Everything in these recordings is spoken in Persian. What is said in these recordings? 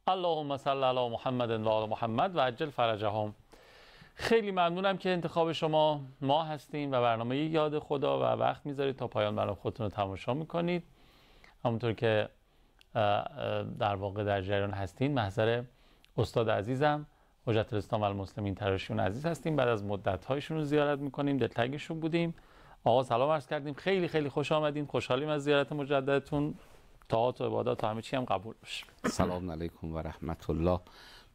اللهم صل علی محمد و آل محمد و عجل فرجهم. خیلی ممنونم که انتخاب شما ما هستیم و برنامه یاد خدا و وقت میذارید تا پایان برنامه خودتون رو تماشا میکنید. همونطور که در واقع در جریان هستین، محضر استاد عزیزم حجت الاسلام و المسلمین تراشیون عزیز هستیم. بعد از مدت هایشون رو زیارت میکنیم، دلتنگشون بودیم. آقا سلام عرض کردیم، خیلی خیلی خوش آمدین، خوشحالیم از زیارت مجددتون. طاعات و عبادات و همه چی هم قبول بشه. سلام علیکم و رحمت الله.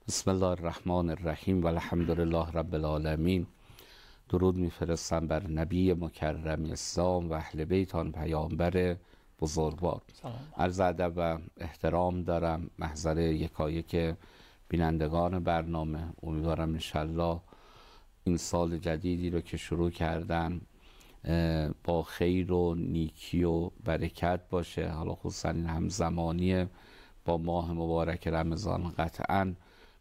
بسم الله الرحمن الرحیم و الحمدلله رب العالمین. درود میفرستم بر نبی مکرم اسلام و اهل بیت آن پیامبر بزرگوار. عرض ادب و احترام دارم محضر یکایک بینندگان برنامه. امیدوارم انشالله این سال جدیدی رو که شروع کردن با خیر و نیکی و برکت باشه. حالا خصوصا این همزمانی با ماه مبارک رمضان قطعا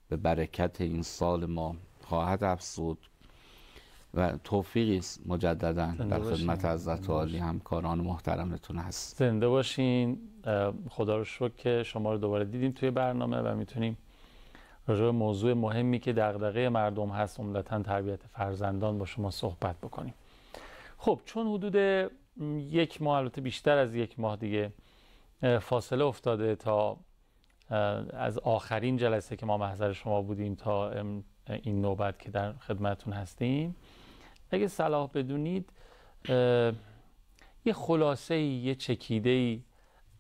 به برکت این سال ما خواهد افزود و توفیقی است مجددا در خدمت حضرت عالی همکاران محترمتون هست. زنده باشین. خدا رو شکر که شما رو دوباره دیدیم توی برنامه و میتونیم راجع به موضوع مهمی که دغدغه مردم هست، عمدتاً تربیت فرزندان، با شما صحبت بکنیم. خب چون حدود یک ماه، البته بیشتر از یک ماه دیگه فاصله افتاده تا از آخرین جلسه که ما محضر شما بودیم تا این نوبت که در خدمتون هستیم، اگه صلاح بدونید یه خلاصه یه چکیده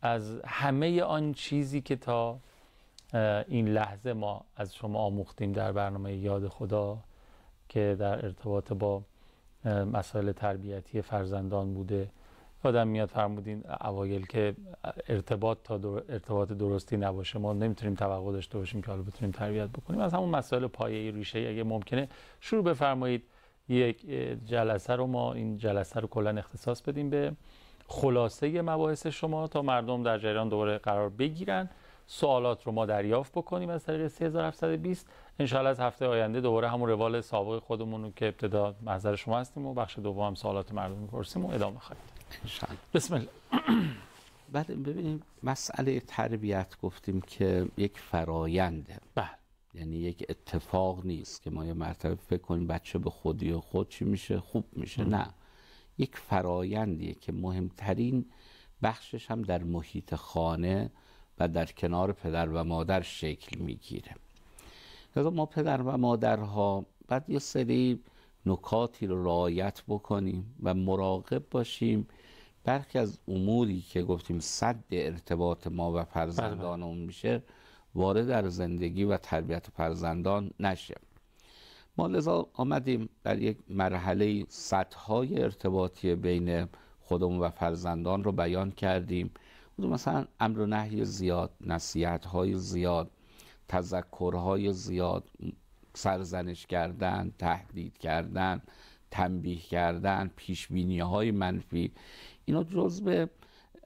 از همه آن چیزی که تا این لحظه ما از شما آموختیم در برنامه یاد خدا که در ارتباط با مسائل تربیتی فرزندان بوده. آدم میاد فرمودین اوایل که ارتباط درستی نباشه ما نمیتونیم توقع داشته باشیم که حالا بتونیم تربیت بکنیم. از همون مسائل پایه‌ای ریشه‌ای اگه ممکنه شروع بفرمایید. یک جلسه رو ما این جلسه رو کلا اختصاص بدیم به خلاصه مباحث شما تا مردم در جریان دوباره قرار بگیرن، سوالات رو ما دریافت بکنیم از طریق 3720. انشاءالله از هفته آینده دوباره همون روال سابق خودمون رو که ابتدا محضر شما هستیم و بخش دوم سوالات مردم می‌پرسیم و ادامه خواهیم داد. بسم الله. بعد ببینیم مسئله تربیت گفتیم که یک فراینده. بله. یعنی یک اتفاق نیست که ما یه مرتبه فکر کنیم بچه به خودی و خود چی میشه خوب میشه. نه، یک فرایندیه که مهمترین بخشش هم در محیط خانه و در کنار پدر و مادر شکل میگیره. لذا ما پدر و مادرها بعد یه سری نکاتی رو رعایت بکنیم و مراقب باشیم برخی از اموری که گفتیم صد ارتباط ما و فرزندانمون میشه وارد در زندگی و تربیت فرزندان نشه. ما لذا آمدیم در یک مرحله سطح‌های ارتباطی بین خودمون و فرزندان رو بیان کردیم. مثلا امر و نهی زیاد، نصیحت‌های زیاد، تذکرهای زیاد، سرزنش کردن، تهدید کردن، تنبیه کردن، پیشبینی‌های منفی، اینا جزء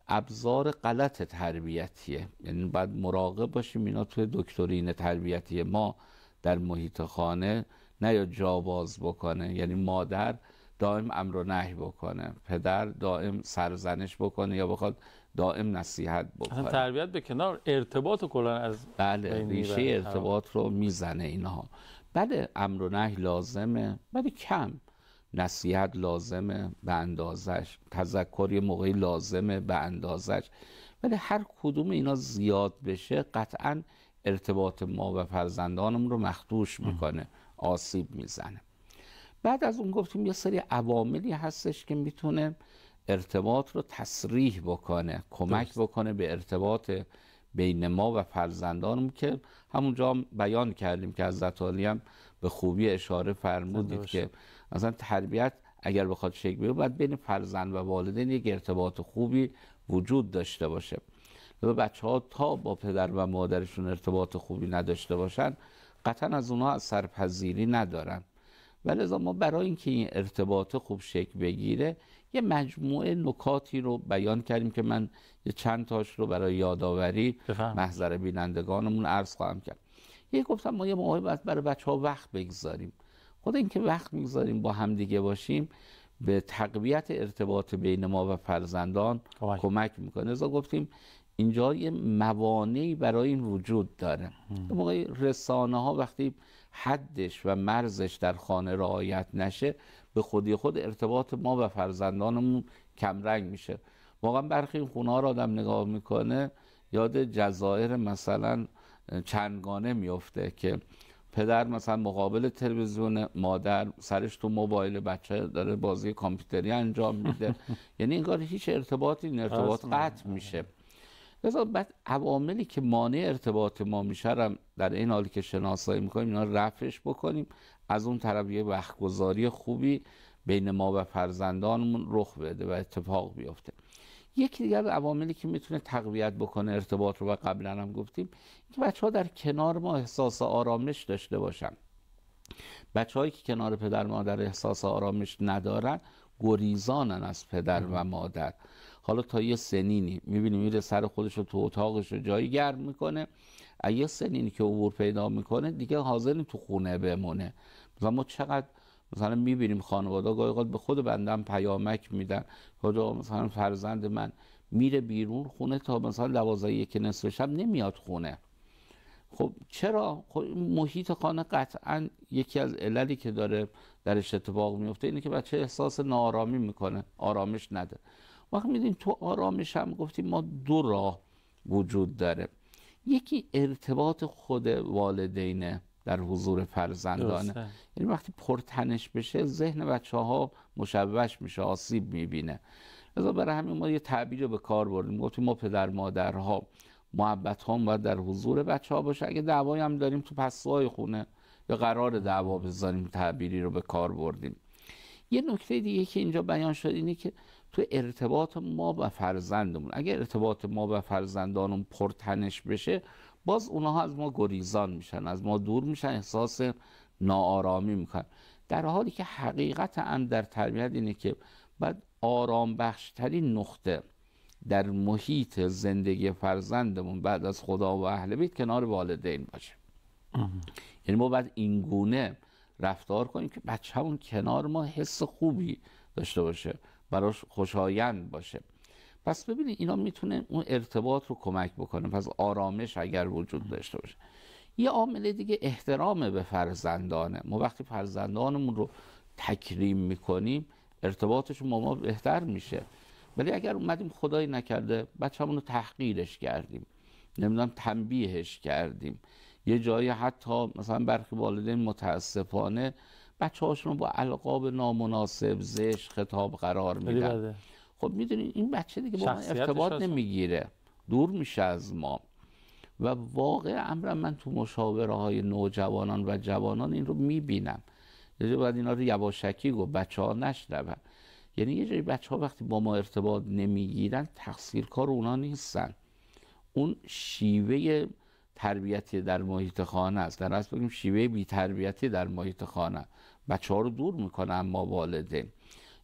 ابزار غلط تربیتیه. یعنی باید مراقب باشیم اینا توی دکترین تربیتی ما در محیط خانه نه یا جاواز بکنه. یعنی مادر دائم امر و نهی بکنه، پدر دائم سرزنش بکنه یا بخواد دائم نصیحت بکنه. تربیت به کنار، ارتباط کلا از بله ریشه ارتباط رو میزنه اینها. بله امر و نهی لازمه، ولی کم. نصیحت لازمه به اندازش، تذکر یه موقعی لازمه به اندازش، ولی هر کدوم اینا زیاد بشه قطعا ارتباط ما و فرزندانم رو مخدوش میکنه، آسیب میزنه. بعد از اون گفتیم یه سری عواملی هستش که میتونه ارتباط رو تسریح بکنه، کمک بکنه به ارتباط بین ما و فرزندانم که همونجا هم بیان کردیم که حضرت عالی هم به خوبی اشاره فرمودید که مثلا تربیت اگر بخواد شکل بگیره باید بین فرزند و والدین یک ارتباط خوبی وجود داشته باشه. بچه‌ها تا با پدر و مادرشون ارتباط خوبی نداشته باشن قطعا از اونها اثرپذیری ندارن. ولذا ما برای اینکه این ارتباط خوب شکل بگیره یه مجموعه نکاتی رو بیان کردیم که من یه چند تاش رو برای یادآوری محضر بینندگانمون عرض خواهم کرد. یه گفتم ما یه موقعی باید برای بچه‌ها وقت بگذاریم. خود اینکه وقت میگذاریم با هم دیگه باشیم به تقویت ارتباط بین ما و فرزندان کمک میکنه. لذا گفتیم اینجا یه موانعی برای این وجود داره. موقع رسانه ها وقتی حدش و مرزش در خانه رعایت نشه، به خودی خود ارتباط ما و فرزندانمون کمرنگ میشه. واقعا برخی این خونه ها رو آدم نگاه میکنه یاد جزایر مثلا چندگانه میفته که پدر مثلا مقابل تلویزیون، مادر سرش تو موبایل، بچه داره بازی کامپیوتری انجام میده. یعنی انگار هیچ ارتباطی، این ارتباط قطع میشه. لذا بعد عواملی که مانع ارتباط ما میشه رو در این حالی که شناسایی میکنیم اینا رفعش بکنیم، از اون طرف یه وقتگذاری خوبی بین ما و فرزندانمون رخ بده و اتفاق بیفته. یکی دیگر عواملی که میتونه تقویت بکنه ارتباط رو، و قبلا هم گفتیم، که بچه ها در کنار ما احساس آرامش داشته باشن. بچه هایی که کنار پدر مادر احساس آرامش ندارن گریزانن از پدر و مادر. حالا تا یه سنینی میبینی میره سر خودش رو تو اتاقش رو جایی گرم میکنه، یه سنینی که عبور پیدا میکنه دیگه حاضر نیست تو خونه بمونه. مثلا ما چقدر مثلا میبینیم خانواده گاهی اوقات به خود بندم پیامک میدن، خدا مثلا فرزند من میره بیرون خونه تا مثلا 12:01 نصف شب نمیاد خونه. خب چرا؟ خب محیط خانه قطعا یکی از عللی که داره درش اتفاق میفته اینه که بچه احساس ناآرامی میکنه، آرامش نده. وقتی میدیم تو آرامش هم گفتیم ما دو راه وجود داره. یکی ارتباط خود والدینه در حضور فرزندانه. یعنی وقتی پرتنش بشه ذهن بچه ها مشوش میشه، آسیب میبینه. لذا برای همین ما یه تعبیر به کار بردیم، گفتیم ما پدر مادرها محبت هم باید در حضور بچه ها باشه. اگه دعوایی هم داریم تو پستوهای خونه یا قرار دعوا بذاریم، تعبیری رو به کار بردیم. یه نکته دیگه که اینجا بیان شد اینه که تو ارتباط ما و فرزندمون، اگه ارتباط ما و فرزندانمون پرتنش بشه، باز اونها از ما گریزان میشن، از ما دور میشن، احساس ناآرامی میکنن. در حالی که حقیقت امر در تربیت اینه که باید آرام بخشترین نقطه در محیط زندگی فرزندمون بعد از خدا و اهل بیت کنار والدین باشه. یعنی ما باید این گونه رفتار کنیم که بچه‌مون کنار ما حس خوبی داشته باشه، براش خوشایند باشه. پس ببینید اینا میتونه اون ارتباط رو کمک بکنه. پس آرامش اگر وجود داشته باشه. یه عامل دیگه احترام به فرزندانه. ما وقتی فرزندانمون رو تکریم میکنیم ارتباطشون با ما بهتر میشه. ولی اگر اومدیم خدای نکرده بچه‌مون رو تحقیرش کردیم، نمیدونم تنبیهش کردیم، یه جایی حتی مثلا برخی والدین متاسفانه بچه‌هاشون رو با القاب نامناسب، زشت خطاب قرار میدن. خب میدونید این بچه دیگه با ما ارتباط نمیگیره، دور میشه از ما. و واقع امرم من تو مشاوره های نوجوانان و جوانان این رو میبینم. یه باید اینا رو یواشکی گفت بچه ها نشنون. یعنی یه جایی بچه ها وقتی با ما ارتباط نمیگیرن تقصیرکار اونا نیستن، اون شیوه تربیتی در محیط خانه است. در اصل بگیم شیوه بی تربیتی در محیط خانه بچه ها رو دور میکنه اما والدین.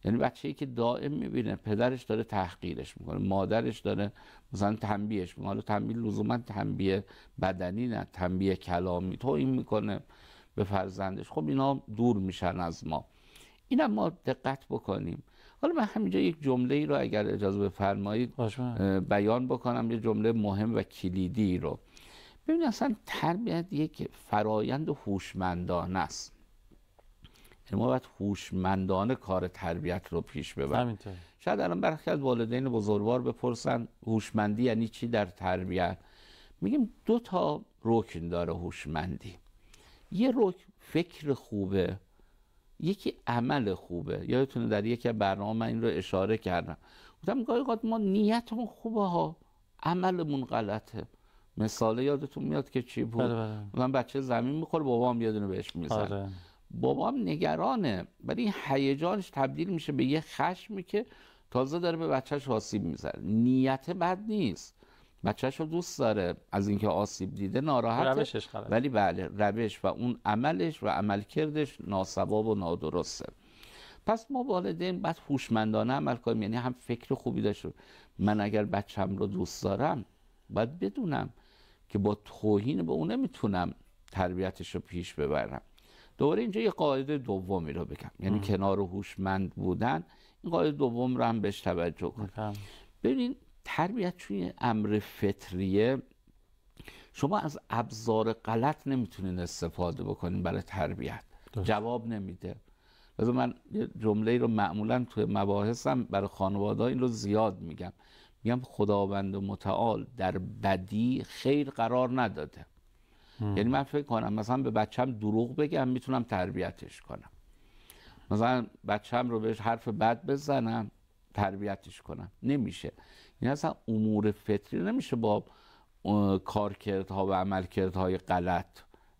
یعنی بچه‌ای که دائم میبینه پدرش داره تحقیرش میکنه، مادرش داره مثلا تنبیهش میکنه، حالا تنبیه لزوما تنبیه بدنی نه، تنبیه کلامی توهین میکنه به فرزندش، خب اینا دور میشن از ما. اینم ما دقت بکنیم. حالا من همینجا یک جمله‌ای رو اگر اجازه بفرمایید بیان بکنم، یه جمله مهم و کلیدی رو. ببینید اصلا تربیت یک فرایند هوشمندانه است. یعنی ما باید هوشمندانه کار تربیت رو پیش ببریم. شاید الان برخی از والدین بزرگوار بپرسن هوشمندی یعنی چی در تربیت؟ میگیم دو تا رکن داره هوشمندی. یه رکن فکر خوبه، یکی عمل خوبه. یادتونه در یکی برنامه من این رو اشاره کردم، گفتم گاهی اوقات ما نیتمون خوبه ها، عملمون غلطه. مثال یادتون میاد که چی بود؟ من بچه زمین میخوره، بابام یه دونه بهش میزنه. بابام نگرانه، ولی این هیجانش تبدیل میشه به یه خشمی که تازه داره به بچهش آسیب میزنه. نیت بد نیست، بچهش رو دوست داره، از اینکه آسیب دیده ناراحته، ولی بله روش و اون عملش و عملکردش ناسواب و نادرسته. پس ما والدین باید هوشمندانه عمل کنیم. یعنی هم فکر خوبی داشته، من اگر بچه‌م رو دوست دارم باید بدونم که با توهین به اون نمیتونم تربیتش رو پیش ببرم. دوباره اینجا یه قاعده دومی رو بگم، یعنی کنار هوشمند بودن، این قاعده دوم رو هم بهش توجه کنیم. ببینید تربیت چون یه امر فطریه، شما از ابزار غلط نمیتونین استفاده بکنین برای تربیت. جواب نمیده. لذا من یه جمله رو معمولا توی مباحثم برای خانواده‌ها این رو زیاد میگم خداوند متعال در بدی خیر قرار نداده. یعنی من فکر کنم مثلا به بچم دروغ بگم میتونم تربیتش کنم، مثلا بچم رو بهش حرف بد بزنم تربیتش کنم، نمیشه. این اصلا امور فطری نمیشه با کارکردها و عملکردهای غلط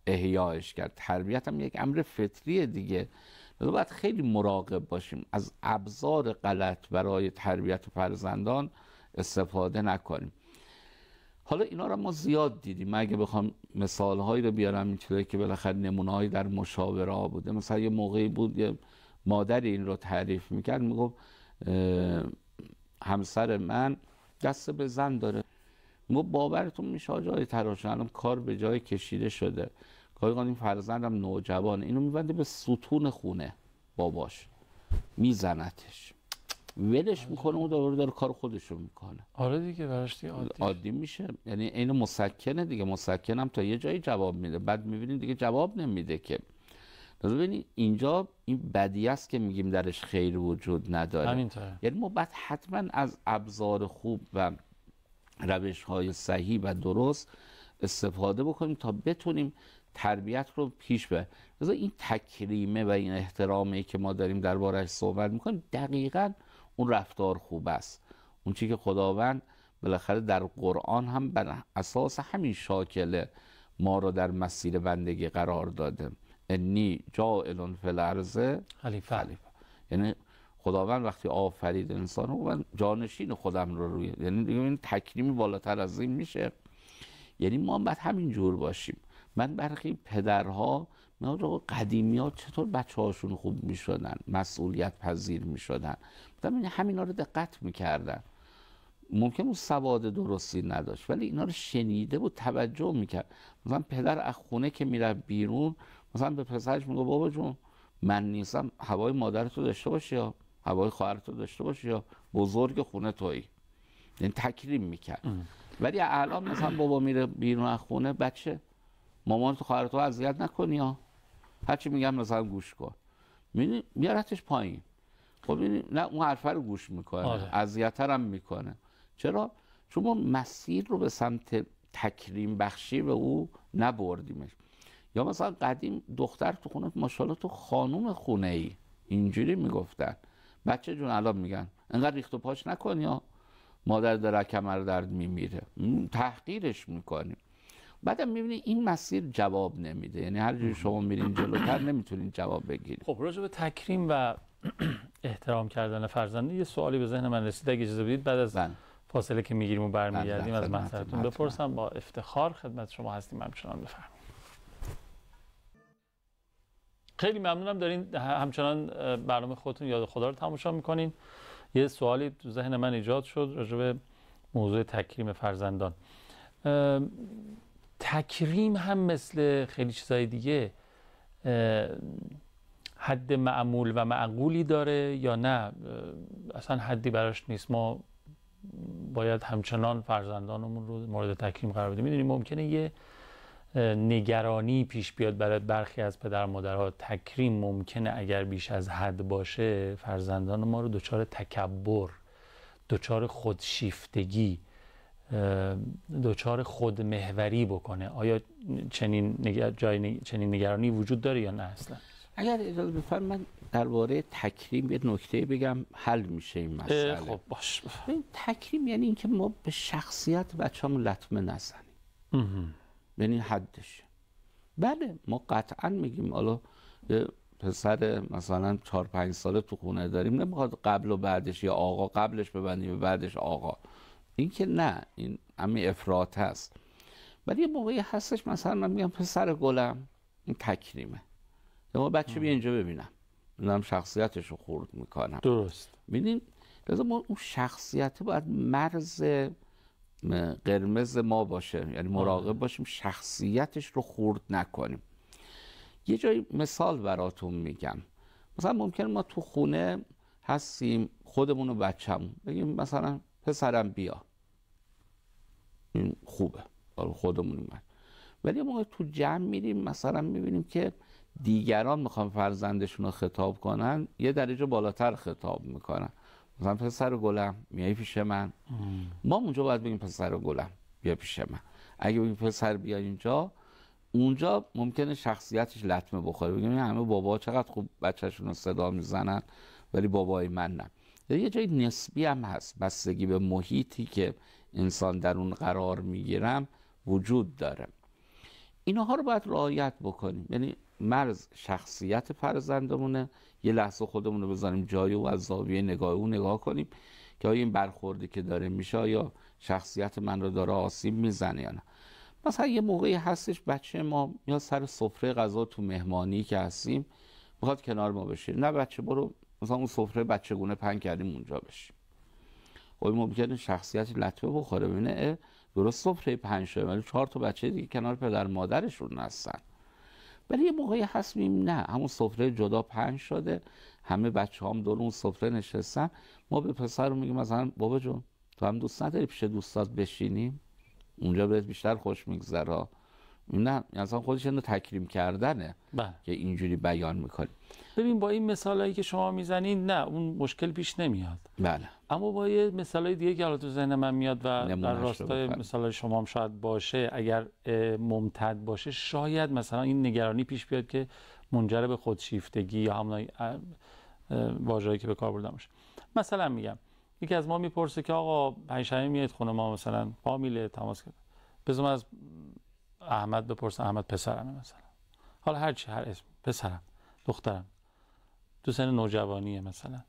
احیایش کرد. تربیت هم یک امر فطریه دیگه. لذا باید خیلی مراقب باشیم از ابزار غلط برای تربیت فرزندان استفاده نکنیم. حالا اینا رو ما زیاد دیدیم. من اگه بخوام مثالهایی رو بیارم میتونه که بالاخره نمونه‌هایی در مشاوره ها بوده. مثلا یه موقعی بود یه مادری این رو تعریف میکرد، میگفت همسر من دست به زن داره. میگفت باورتون میشه آجای تراشه الان کار به جای کشیده شده، گاهی این فرزندم نوجوان اینو میبنده به ستون خونه باباش، میزنتش، ولش میکنه، اون داره کار خودشو میکنه. آره دیگه براش دیگه عادی میشه. یعنی اینو مسکنه دیگه. مسکن هم تا یه جایی جواب میده، بعد میبینید دیگه جواب نمیده که. ببینید اینجا این بدی است که میگیم درش خیر وجود نداره. همینطوره. یعنی ما باید حتما از ابزار خوب و روش‌های صحیح و درست استفاده بکنیم تا بتونیم تربیت رو پیش ببریم. مثلا این تکریمه و این احترامی که ما داریم درباره‌اش صحبت میکنیم دقیقاً اون رفتار خوب است. اون چیزی که خداوند بالاخره در قرآن هم بر اساس همین شاکله ما رو در مسیر بندگی قرار داده. انی جاعل فی الارض خلیفه. یعنی خداوند وقتی آفرید انسان رو من جانشین خودم رو روی، یعنی دیگه این تکریمی بالاتر از این میشه. یعنی ما باید همین جور باشیم. من برخی پدرها میگم قدیمی ها چطور بچه هاشون خوب میشدن، مسئولیت پذیر میشدن، همینا رو دقت میکردن. ممکن اون سواد درستی نداشت ولی اینا رو شنیده بود، توجه میکرد. مثلا پدر از خونه که میره بیرون مثلا به پسرش میگه بابا جون من نیستم هوای مادرتو داشته باشی یا هوای خواهرتو داشته باشی یا بزرگ خونه تویی. یعنی تکریم میکرد. ولی الان مثلا بابا میره بیرون از خونه، بچه مامانتو خواهرتو اذیت نکنی یا هرچی میگم مثلا گوش کن، میارتش پایین. خب نه اون حرفه رو گوش میکنه، اذیت‌تر هم میکنه. چرا؟ چون ما مسیر رو به سمت تکریم بخشی به او نبردیمش. یا مثلا قدیم دختر تو خونه ماشاءالله تو خانوم خونه ای اینجوری میگفتن. بچه جون الان میگن انقدر ریخت و پاش نکن یا مادر داره کمر درد میمیره، تحقیرش میکنیم. بعدم میبینی این مسیر جواب نمیده. یعنی هر جوری شما میرین جلوتر نمیتونین جواب بگیرید. خب راجع به تکریم و احترام کردن فرزند یه سوالی به ذهن من رسید، اگه اجازه بدید بعد از فاصله که میگیریم و برمیگردیم از محضرتون بپرسم. با افتخار خدمت شما هستیم. همچنان بفرمایید. خیلی ممنونم دارین همچنان برنامه خودتون یاد خدا رو تماشا میکنین. یه سوالی تو ذهن من ایجاد شد راجع به موضوع تکریم فرزندان. تکریم هم مثل خیلی چیزای دیگه حد معمول و معقولی داره یا نه اصلا حدی براش نیست؟ ما باید همچنان فرزندانمون رو مورد تکریم قرار بدیم. میدونیم ممکنه یه نگرانی پیش بیاد برای برخی از پدر مادرها. تکریم ممکنه اگر بیش از حد باشه فرزندان ما رو دچار تکبر، دچار خودشیفتگی، دچار خودمحوری بکنه. آیا چنین نگرانی وجود داره یا نه اصلا؟ اگر اجازه بفرمایید من درباره تکریم یه نکته بگم حل میشه این مسئله. خب باش. تکریم یعنی اینکه ما به شخصیت بچه‌مون لطمه نزنیم. یعنی حدش. بله ما قطعا میگیم حالا یه پسر مثلا 4-5 ساله تو خونه داریم، نمیخواد قبل و بعدش یا آقا قبلش ببندیم و بعدش آقا. این که نه، این همین افراط هست. ولی یه موقعی هستش مثلا من میگم پسر گلم، این تکریمه. ما بچه بیا اینجا ببینم شخصیتش رو خورد میکنم. درست. ببینید لازم ما اون شخصیت باید مرز قرمز ما باشه، یعنی مراقب باشیم شخصیتش رو خورد نکنیم. یه جایی مثال براتون میگم. مثلا ممکن ما تو خونه هستیم خودمون و بچه‌مون بگیم مثلا پسرم بیا، این خوبه، خودمونیم. ولی موقع تو جمع میریم مثلا میبینیم که دیگران میخوان فرزندشون رو خطاب کنن، یه درجه بالاتر خطاب میکنن. مثلا پسر گلم میای پیش من، ما اونجا باید بگیم پسر گلم بیا پیش من. اگه بگیم پسر بیا اینجا، اونجا ممکنه شخصیتش لطمه بخوره، بگیم همه بابا چقدر خوب بچه‌شون رو صدا میزنن ولی بابای من نه. یه جای نسبی هم هست، بستگی به محیطی که انسان در اون قرار میگیرم وجود داره. اینها رو باید رعایت بکنیم. یعنی مرز شخصیت فرزندمونه، یه لحظه خودمون رو بذاریم جای او، از زاویه نگاه او نگاه کنیم که آیا این برخوردی که داره میشه یا شخصیت من رو داره آسیب میزنه یا نه. مثلا یه موقعی هستش بچه ما یا سر سفره غذا تو مهمانی که هستیم میخواد کنار ما بشه، نه بچه برو مثلا اون سفره بچگونه پهن کردیم اونجا بشیم. خب ممکنه شخصیت لطمه بخوره، ببینه درست سفره پهن شده ولی 4 تا بچه دیگه کنار پدر مادرشون هستن. ولی یه موقعی هست میگیم نه، همون سفره جدا پهن شده، همه بچه‌هام دور اون سفره نشستن، ما به پسر رو میگیم مثلا بابا جون تو هم دوست نداری پیش دوستات بشینیم؟ اونجا بهت بیشتر خوش میگذره. نه مثلا خودش اینو تکریم کردنه که اینجوری بیان میکنی. ببین با این مثالایی که شما میزنید نه اون مشکل پیش نمیاد. بله. اما با یه مثالای دیگه که حالا تو ذهن من میاد و در راستای مثال شما هم شاید باشه، اگر ممتد باشه شاید مثلا این نگرانی پیش بیاد که منجر به خودشیفتگی یا همون واژه‌ای که به کار بردم باشه. مثلا میگم یکی از ما میپرسه که آقا پنجشنبه میاد خونه ما، مثلا فامیل تماس کرد، بذارم از احمد بپرسم، احمد پسرمه مثلا، حالا هر اسم، پسرم دخترم تو سن نوجوانیه، مثلا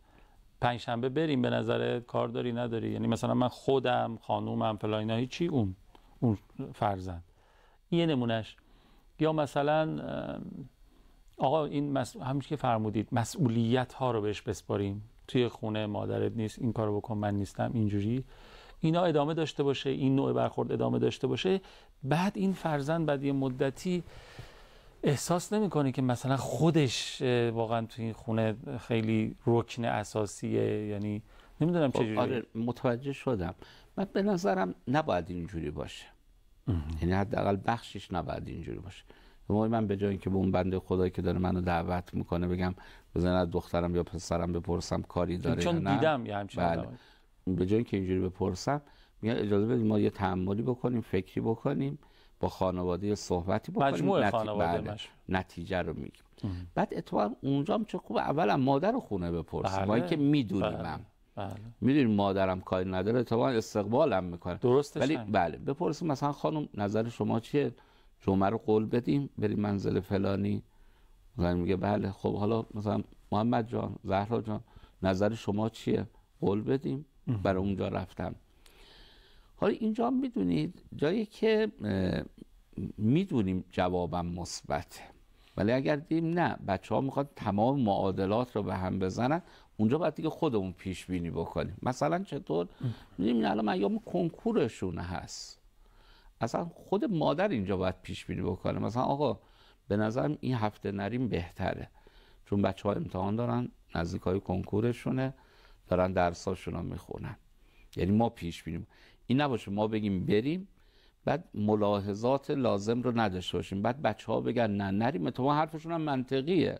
پنجشنبه بریم به نظر کار داری نداری؟ یعنی مثلا من خودم خانومم فلان اینا هیچی، اون فرزند یه نمونهش. یا مثلا آقا این همین که فرمودید مسئولیت ها رو بهش بسپاریم، توی خونه مادرت نیست این کارو بکن، من نیستم، اینجوری اینا ادامه داشته باشه، این نوع برخورد ادامه داشته باشه، بعد این فرزند بعد یه مدتی احساس نمیکنه که مثلا خودش واقعا توی این خونه خیلی رکن اساسیه. یعنی نمیدونم چجوری. آره متوجه شدم. من به نظرم نباید اینجوری باشه. یعنی حداقل بخشش نباید اینجوری باشه. من به جای اینکه به اون بنده خدایی که داره منو دعوت میکنه بگم بزن از دخترم یا پسرم بپرسم کاری داره چون یا نه، دیدم یه همچین به جای اینکه اینجوری بپرسم میگم اجازه بدید ما یه تأملی بکنیم، فکری بکنیم، با خانواده صحبتی بکنیم، مجموعه خانواده نتیجه رو میگیم. بعد اتفاقا اونجا هم چه خوبه اول هم مادر رو خونه بپرسیم، با اینکه میدونیم میدونیم مادرم کاری نداره، اتفاقا استقبالم میکنه، درستش ولی بله بپرسیم مثلا خانم نظر شما چیه؟ جمعه رو قول بدیم بریم منزل فلانی؟ مثلا میگه بله. خب حالا مثلا محمد جان، زهرا جان، نظر شما چیه؟ قول بدیم. برای اونجا رفتم. حالا اینجا میدونید جایی که میدونیم جوابم مثبته، ولی اگر دیدیم نه بچه ها میخواد تمام معادلات رو به هم بزنن، اونجا باید دیگه خودمون پیش بینی بکنیم. مثلا چطور؟ میدونیم الان ایام کنکورشون هست، اصلا خود مادر اینجا باید پیش بینی بکنه. مثلا آقا به نظرم این هفته نریم بهتره، چون بچه ها امتحان دارن، نزدیکای کنکورشونه، دارن درساشون رو میخونن. یعنی ما پیش بینیم، این نباشه ما بگیم بریم بعد ملاحظات لازم رو نداشته باشیم، بعد بچه ها بگن نه نریم، تو حرفشون هم منطقیه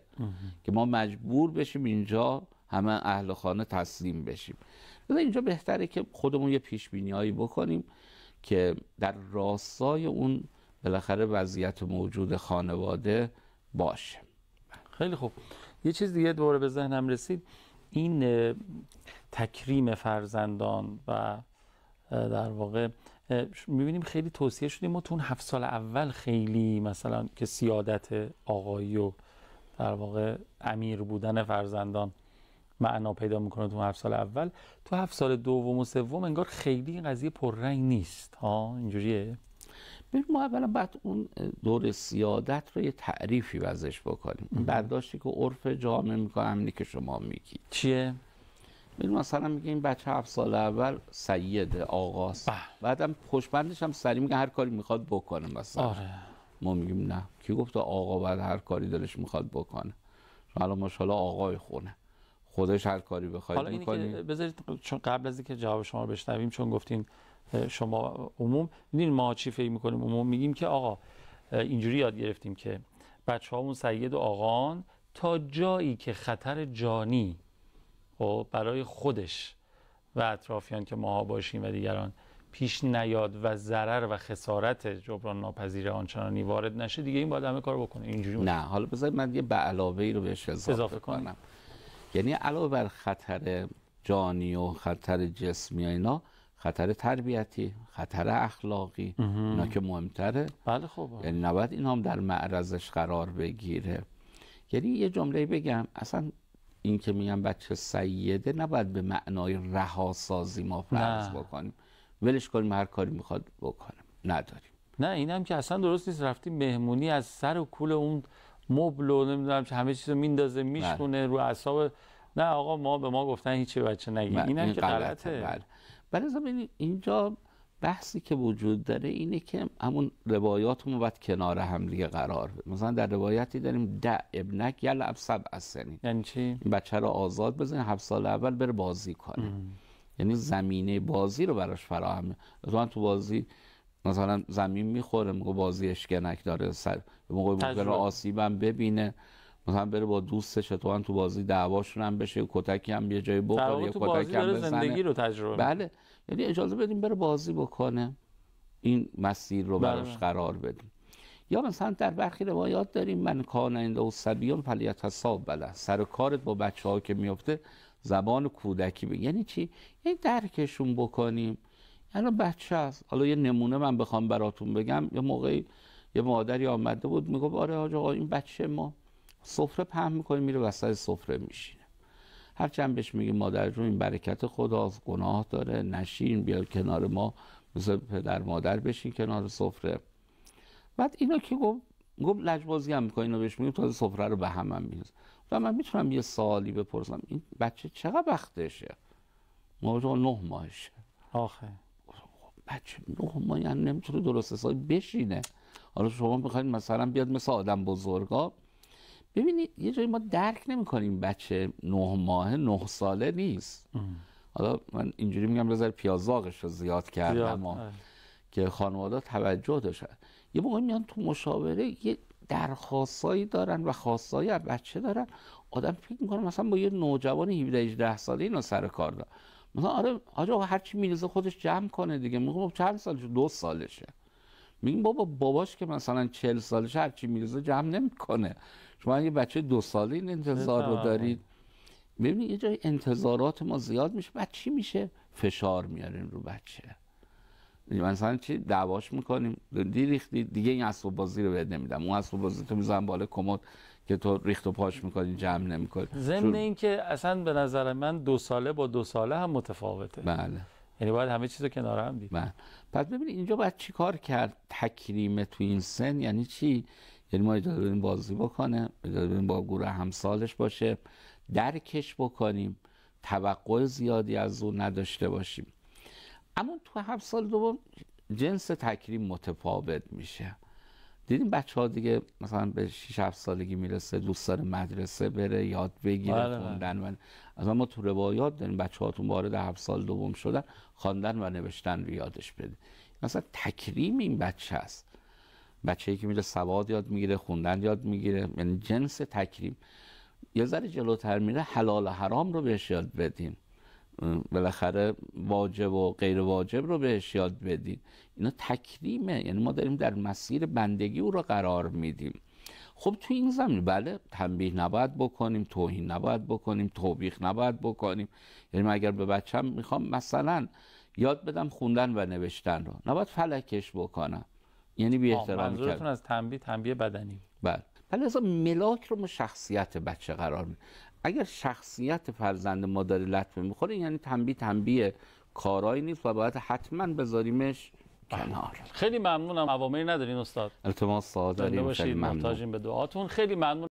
که ما مجبور بشیم اینجا همه اهل خانه تسلیم بشیم. اینجا بهتره که خودمون یه پیش بینی هایی بکنیم که در راستای اون بالاخره وضعیت موجود خانواده باشه. خیلی خوب. یه چیز دیگه دوباره به ذهنم رسید، این تکریم فرزندان و در واقع میبینیم خیلی توصیه شدیم ما تو اون 7 سال اول خیلی مثلا که سیادت آقایی و در واقع امیر بودن فرزندان معنا پیدا میکنه تو 7 سال اول. تو 7 سال دوم و سوم انگار خیلی این قضیه پررنگ نیست. اینجوریه؟ ببین ما اولا بعد اون دور سیادت رو یه تعریفی وزش بکنیم. برداشتی که عرف جامعه میکنه همینی که شما میگید. چیه؟ ببین مثلا میگه این بچه 7 سال اول سید آقاست، بعدم پشبندش هم سری میگه هر کاری میخواد بکنه. مثلا آره. ما میگیم نه، کی گفته آقا بعد هر کاری دلش میخواد بکنه؟ حالا ماشاءالله آقای خونه خودش هر کاری بخواید میکنه. بذارید چون قبل از اینکه جواب شما رو بشنویم، چون گفتین شما عموم میدونید ما چی فکر میکنیم؟ عموم میگیم که آقا اینجوری یاد گرفتیم که بچه‌هامون سید و آقان تا جایی که خطر جانی برای خودش و اطرافیان که ماها باشیم و دیگران پیش نیاد و ضرر و خسارت جبران ناپذیر آنچنانی وارد نشه، دیگه این باید همه کار بکنه. اینجوری نه، حالا بذارید من یه به علاوه‌ای رو بهش اضافه کنم. یعنی علاوه بر خطر جانی و خطر جسمی و اینا، خطر تربیتی، خطر اخلاقی، اینا که مهمتره. بله خب، یعنی نباید این هم در معرضش قرار بگیره. یعنی یه جمله بگم، اصلا این که میگم بچه سیده نباید به معنای رهاسازی ما فرض بکنیم، ولش کنیم هر کاری میخواد بکنیم، نداریم. نه این هم که اصلا درست نیست. رفتیم مهمونی از سر و کول اون مبل و نمیدونم همه چیزو میندازه میشونه رو اعصاب. نه آقا، ما به ما گفتن هیچی بچه نگی. این هم که غلطه. بله. اینجا بحثی که وجود داره اینه که همون روایاتمون باید کنار هم دیگه قرار بده. مثلا در روایتی داریم دع ابنک یلعب 7 سنین. یعنی چی؟ این بچه رو آزاد بزنید 7 سال اول بره بازی کنه. یعنی زمینه بازی رو براش فراهم. مثلا تو بازی مثلا زمین میخوره، میگه بازی اشکنک داره، سر موقع ممکنه آسیبم ببینه، مثلا بره با دوستش تو بازی دعواشون هم بشه، کتکی هم یه جای بخوره، یه کتکی هم بزنه. زندگی رو تجربه. بله، یعنی اجازه بدیم بره بازی بکنه، این مسیر رو براش قرار بدیم. یا مثلا در برخی روایات داریم من کان عنده صبیون فلیتصاب بله، سر کارت با بچه‌ها که میفته زبان کودکی بگی. یعنی چی؟ یعنی درکشون بکنیم. یعنی بچه است. حالا یه نمونه من بخوام براتون بگم، یه موقعی یه مادری آمده بود میگه آره حاج آقا این بچه ما سفره پهن میکنه میره وسط سفره میشینه، هرچند بهش میگه مادر جون این برکت خداست، گناه داره، نشین، بیا کنار ما مثل پدر مادر بشین کنار سفره. بعد اینا که گفت لجبازی هم میکنه، اینا بهش میگه تازه سفره رو به هم میریزه. و من میتونم یه سوالی بپرسم، این بچه چقدر وقتشه؟ موضوع 9 ماهشه. آخه بچه 9 ماه یعنی نمیتونه درست حسابی بشینه. حالا شما میخواید مثلا بیاد مثل آدم بزرگا. ببینید یه جایی ما درک نمی‌کنیم بچه 9 ماهه 9 ساله نیست. حالا من اینجوری میگم بذار پیازاقش رو زیاد کردم که خانواده توجه داشتن. یه موقع میان تو مشاوره یه درخواستایی دارن و خواستایی از بچه دارن، آدم فکر میکنه مثلا با یه نوجوان 17 18 ساله اینو سر کار داره. مثلا آره آقا هر چی میریزه خودش جمع کنه دیگه. میگم چند سالشه؟ 2 سالشه. میگم باباش که مثلا 40 سالشه هر چی میریزه جمع نمیکنه. شما یه بچه 2 ساله این انتظار رو دارید؟ ببینید یه جای انتظارات ما زیاد میشه، بعد چی میشه؟ فشار میاریم رو بچه. مثلا چی دعواش میکنیم، ریختی دیگه این اسباب بازی رو بهت نمیدم، اون اسباب بازی تو میذارم بالا کمد که تو ریخت و پاش میکنی جمع نمیکنی. ضمن این که اصلا به نظر من 2 ساله با 2 ساله هم متفاوته. بله. یعنی باید همه چیزو کنار هم دید. بله. پس ببینید اینجا باید چی کار کرد؟ تکریم تو این سن یعنی چی؟ یعنی ما اجازه بدیم بازی بکنه، اجازه بدیم با گروه همسالش باشه، درکش بکنیم، توقع زیادی از اون نداشته باشیم. اما تو 7 سال دوم جنس تکریم متفاوت میشه. دیدیم بچه ها دیگه مثلا به 6 7 سالگی میرسه دوست داره مدرسه بره، یاد بگیره خوندن. از ما تو روایات داریم بچه هاتون وارد 7 سال دوم شدن خواندن و نوشتن رو یادش بده. مثلا تکریم این بچه است. بچه‌ای که میره سواد یاد میگیره، خوندن یاد میگیره، یعنی جنس تکریم. یه ذره جلوتر میره حلال و حرام رو بهش یاد بدین، بالاخره واجب و غیر واجب رو بهش یاد بدین. اینا تکریمه، یعنی ما داریم در مسیر بندگی او رو قرار میدیم. خب تو این زمین بله تنبیه نباید بکنیم، توهین نباید بکنیم، توبیخ نباید بکنیم. یعنی من اگر به بچم میخوام مثلا یاد بدم خوندن و نوشتن رو، نباید فلکش بکنم، یعنی بی احترامی کرد. منظورتون از تنبیه بدنی؟ بله. ولی اصلا ملاک رو ما شخصیت بچه قرار میدیم. اگر شخصیت فرزند ما داره لطمه میخوره یعنی تنبیه کارایی نیست و باید حتما بذاریمش کنار. خیلی ممنونم. عواملی ندارین استاد؟ التماس داریم. خیلی ممنون. محتاجیم به دعاتون. خیلی ممنون.